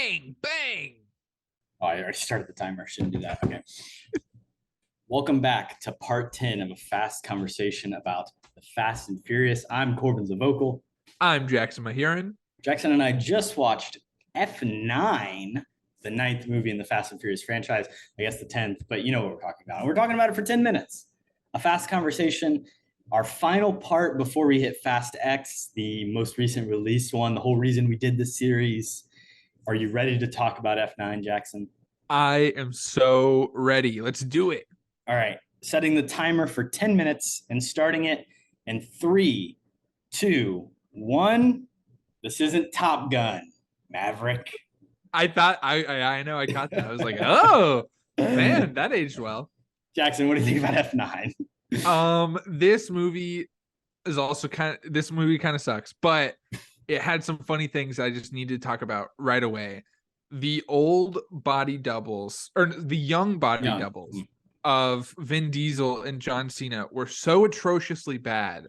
Bang, bang. Oh, I already started the timer. Shouldn't do that. Okay. Welcome back to part 10 of a fast conversation about the Fast and Furious. I'm Korbin Zvokel. I'm Jackson Mahuron. Jackson and I just watched F9, the ninth movie in the Fast and Furious franchise. I guess the 10th, but you know what we're talking about. We're talking about it for 10 minutes. A fast conversation. Our final part before we hit Fast X, the most recent released one, the whole reason we did this series. Are you ready to talk about F9, Jackson? I am so ready. Let's do it. All right. Setting the timer for 10 minutes and starting it in 3, 2, 1. This isn't Top Gun, Maverick. I thought I know I caught that. I was like, oh man, that aged well. Jackson, what do you think about F9? This movie is also this movie kind of sucks, but it had some funny things I just need to talk about right away. The old body doubles or the young body doubles of Vin Diesel and John Cena were so atrociously bad.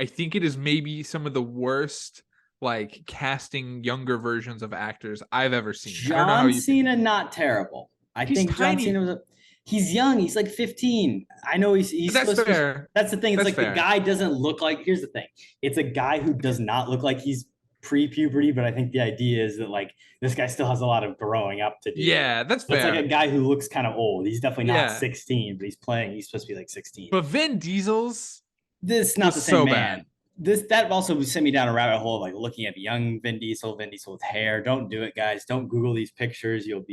I think it is maybe some of the worst like casting younger versions of actors I've ever seen. John Cena, not terrible. I think John Cena was he's young. He's like 15. I know he's that's fair. That's the thing. It's that's like fair. The guy doesn't look like, here's the thing. It's a guy who does not look like he's pre-puberty, but I think the idea is that like this guy still has a lot of growing up to do. Yeah, that's fair. It's like a guy who looks kind of old. He's definitely not 16, but he's supposed to be like 16. But Vin Diesel's not the same man. That also sent me down a rabbit hole of like looking at young Vin Diesel with hair. Don't do it, guys. Don't Google these pictures. You'll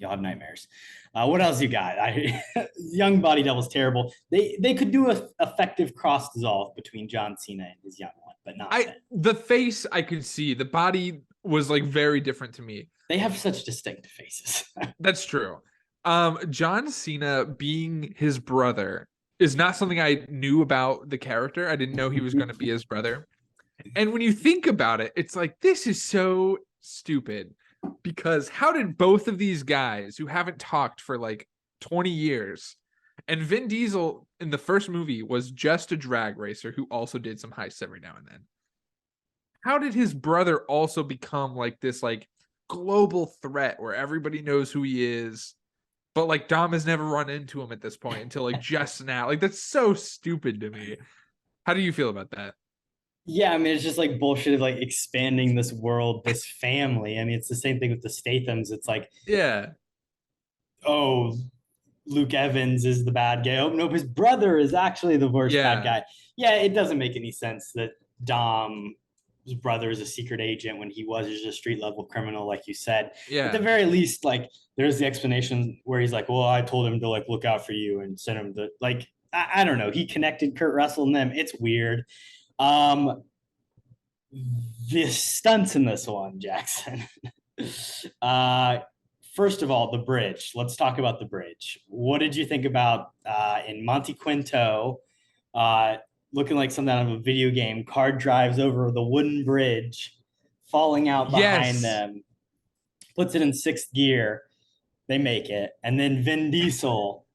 have nightmares. What else you got? Young body double's terrible. They could do an effective cross dissolve between John Cena and his young one, but not the face I could see. The body was like very different to me. They have such distinct faces. That's true. John Cena being his brother is not something I knew about the character. I didn't know he was going to be his brother. And when you think about it, it's like, this is so stupid. Because how did both of these guys who haven't talked for like 20 years, and Vin Diesel in the first movie was just a drag racer who also did some heists every now and then. How did his brother also become like this like global threat where everybody knows who he is, but like Dom has never run into him at this point until like just now? Like that's so stupid to me. How do you feel about that? Yeah, I mean, it's just like bullshit of like expanding this world, this family. I mean, it's the same thing with the Stathams. It's like, oh, Luke Evans is the bad guy. Oh, nope, his brother is actually the worst bad guy. Yeah, it doesn't make any sense that Dom's brother is a secret agent when he was just a street level criminal, like you said. Yeah. At the very least, like, there's the explanation where he's like, well, I told him to like look out for you and send him to like, I don't know. He connected Kurt Russell and them. It's weird. The stunts in this one, Jackson. First of all, the bridge. Let's talk about the bridge. What did you think about in Monte Quinto, looking like something out of a video game? Car drives over the wooden bridge, falling out behind them, puts it in sixth gear. They make it, and then Vin Diesel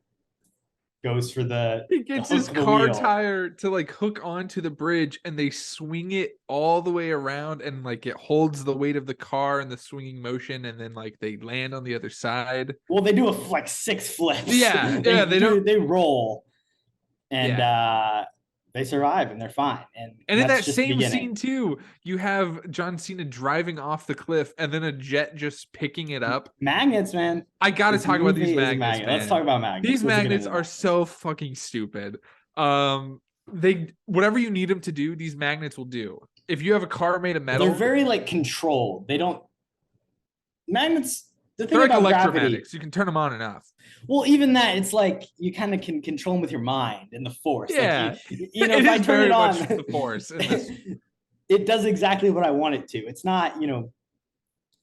goes for he gets his car tire to like hook onto the bridge, and they swing it all the way around, and like it holds the weight of the car and the swinging motion, and then like they land on the other side. Well, they do like 6 flips. They roll, and they survive, and they're fine. And in that same scene too, you have John Cena driving off the cliff, and then a jet just picking it up. Magnets, man. I gotta talk about these magnets. Let's talk about magnets. These magnets are so fucking stupid. They whatever you need them to do, these magnets will do. If you have a car made of metal, they're very like controlled. They don't magnets. They're like electromagnetics. You can turn them on and off. Well, even that, it's like you kind of can control them with your mind and the force. Yeah, like if I turn it on, the force. It does exactly what I want it to. It's not,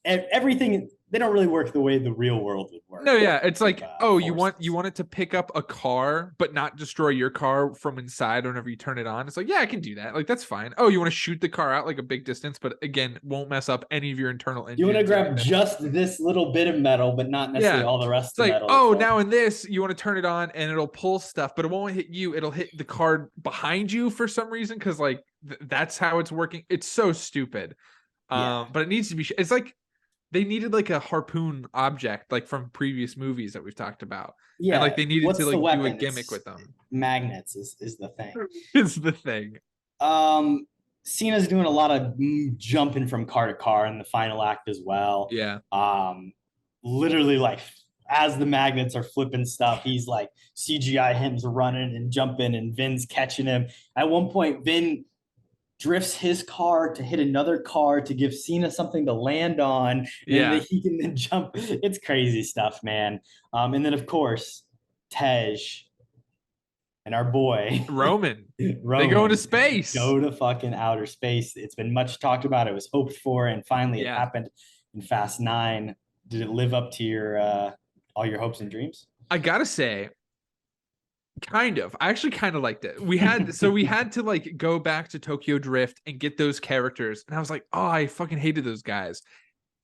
everything. They don't really work the way the real world would work. No, yeah, it's like, you want it to pick up a car, but not destroy your car from inside whenever you turn it on. It's like, yeah, I can do that. Like, that's fine. Oh, you want to shoot the car out like a big distance, but again, won't mess up any of your internal engines. You want to grab just this little bit of metal, but not necessarily all the rest of the metal. Oh, now in this, you want to turn it on and it'll pull stuff, but it won't hit you. It'll hit the car behind you for some reason, because like that's how it's working. It's so stupid. But it needs to be. It's like they needed like a harpoon object, like from previous movies that we've talked about. And Yeah. like they needed to What's the like do a weapon? gimmick It's with them. magnets is the thing. Is the thing. Um, Cena's doing a lot of jumping from car to car in the final act as well. Yeah. Literally like as the magnets are flipping stuff, he's like CGI him's running and jumping, and Vin's catching him. At one point, Vin drifts his car to hit another car to give Cena something to land on, and Yeah. he can then jump. It's crazy stuff, man. And then of course, Tej and our boy Roman. Roman They go into space. go to fucking outer space. It's been much talked about. It was hoped for, and finally it happened in Fast 9. Did it live up to your all your hopes and dreams? I gotta say, kind of. I actually kind of liked it. We had to like go back to Tokyo Drift and get those characters, and I was like, oh, I fucking hated those guys.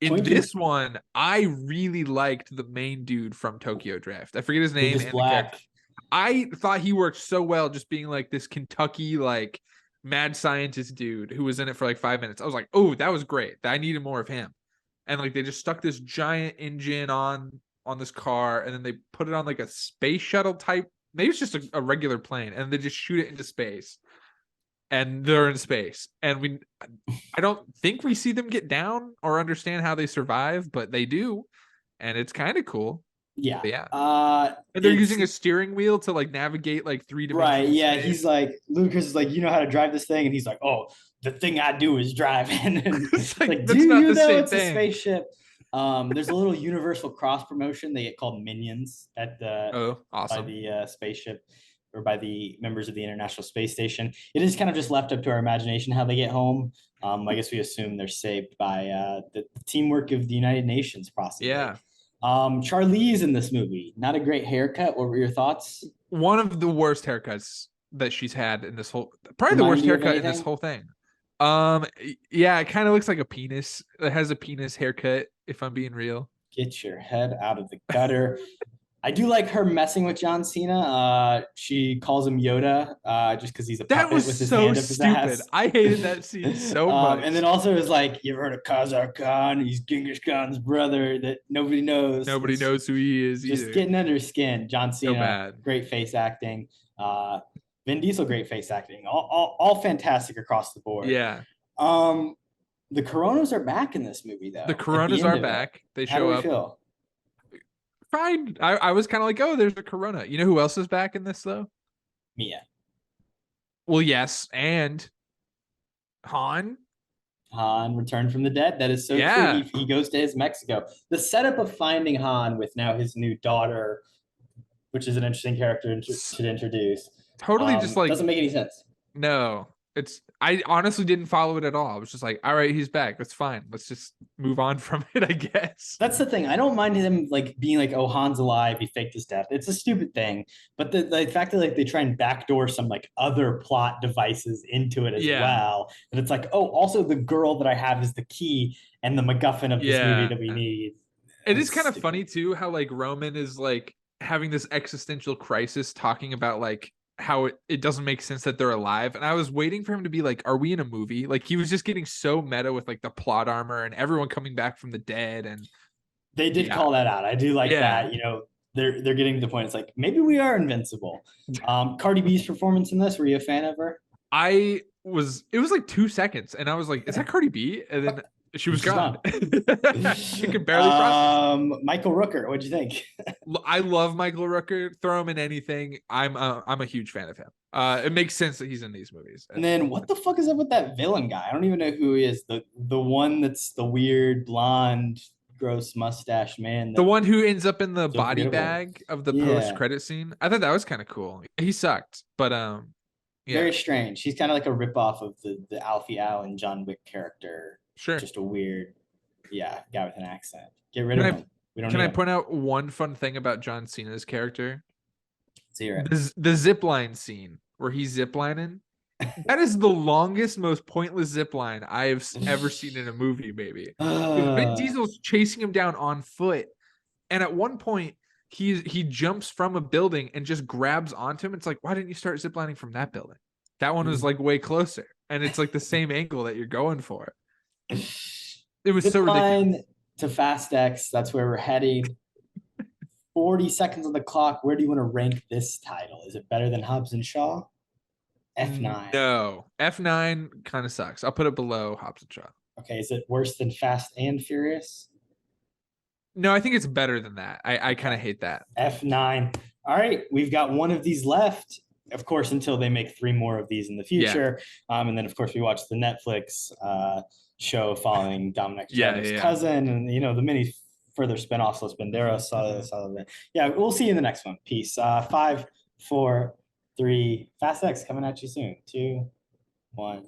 In this one, I really liked the main dude from Tokyo Drift. I forget his name. And Black. I thought he worked so well just being like this Kentucky like mad scientist dude who was in it for like 5 minutes. I was like, oh, that was great. I needed more of him. And like they just stuck this giant engine on this car, and then they put it on like a space shuttle type. Maybe it's just a regular plane, and they just shoot it into space. And they're in space. And I don't think we see them get down or understand how they survive, but they do. And it's kind of cool. Yeah. But yeah. And they're using a steering wheel to like navigate like 3 dimensions. Right. Yeah. He's like, Lucas is like, you know how to drive this thing? And he's like, oh, the thing I do is driving. And it's like, do you know it's a spaceship? There's a little Universal Cross promotion. They get called Minions at the awesome. by the spaceship, or by the members of the International Space Station. It is kind of just left up to our imagination how they get home. I guess we assume they're saved by the teamwork of the United Nations, possibly. Yeah. Charlize in this movie, not a great haircut. What were your thoughts? One of the worst haircuts that she's had in this whole, probably the worst haircut in this whole thing. Yeah, it kind of looks like a penis. It has a penis haircut, if I'm being real. Get your head out of the gutter. I do like her messing with John Cena. She calls him Yoda just because he's a puppet with his hand up his ass. I hated that scene so much. And then also is like, you've heard of Khazar Khan? He's Genghis Khan's brother that nobody knows. Nobody knows who he is either. Just getting under his skin. John Cena, so bad. Great face acting. Vin Diesel, great face acting. All fantastic across the board. Yeah. The Coronas are back in this movie, though. The Coronas are back. They show up. Feel? Fine. I was kind of like, oh, there's a Corona. You know who else is back in this though? Mia. Well, yes, and Han. Han returned from the dead. That is so true. He goes to his Mexico. The setup of finding Han with now his new daughter, which is an interesting character to introduce. Totally, just like doesn't make any sense. No, I honestly didn't follow it at all. I was just like, all right, he's back. That's fine. Let's just move on from it, I guess. That's the thing. I don't mind him like being like, oh, Han's alive. He faked his death. It's a stupid thing. But the fact that like they try and backdoor some like other plot devices into it as well. And it's like, oh, also the girl that I have is the key and the MacGuffin of this movie that we need. It is kind of funny too, how like Roman is like having this existential crisis talking about like how it doesn't make sense that they're alive. And I was waiting for him to be like, are we in a movie? Like he was just getting so meta with like the plot armor and everyone coming back from the dead. And they did call that out. I do like that. You know, they're getting to the point. It's like, maybe we are invincible. Cardi B's performance in this, were you a fan of her? It was like 2 seconds and I was like, is that Cardi B? And then she was gone. She could barely process. Michael Rooker, what'd you think? I love Michael Rooker. Throw him in anything. I'm a huge fan of him. It makes sense that he's in these movies. And then what the fuck is up with that villain guy? I don't even know who he is. The one that's the weird blonde, gross mustache man. The one who ends up in the body bag of the post-credit scene. I thought that was kind of cool. He sucked, but very strange. He's kind of like a ripoff of the Alfie Allen John Wick character. Sure. Just a weird, guy with an accent. Get rid of him. Can I point out one fun thing about John Cena's character? Zero. The zip line scene where he's ziplining. That is the longest, most pointless zip line I have ever seen in a movie, maybe. Vin Diesel's chasing him down on foot. And at one point, he jumps from a building and just grabs onto him. It's like, why didn't you start ziplining from that building? That one was like way closer. And it's like the same angle that you're going for. It was so ridiculous. to Fast X. That's where we're heading. 40 seconds on the clock. Where do you want to rank this title? Is it better than Hobbs and Shaw? F9. No, F9 kind of sucks. I'll put it below Hobbs and Shaw. Okay, is it worse than Fast and Furious? No, I think it's better than that. I kind of hate that. F9. All right, we've got one of these left. Of course, until they make 3 more of these in the future. And then, of course, we watch the Netflix show following Dominic Toretto's cousin, and the many further spinoffs. Los Banderos. Yeah, we'll see you in the next one. Peace. 5, 4, 3. Fast X coming at you soon. 2, 1.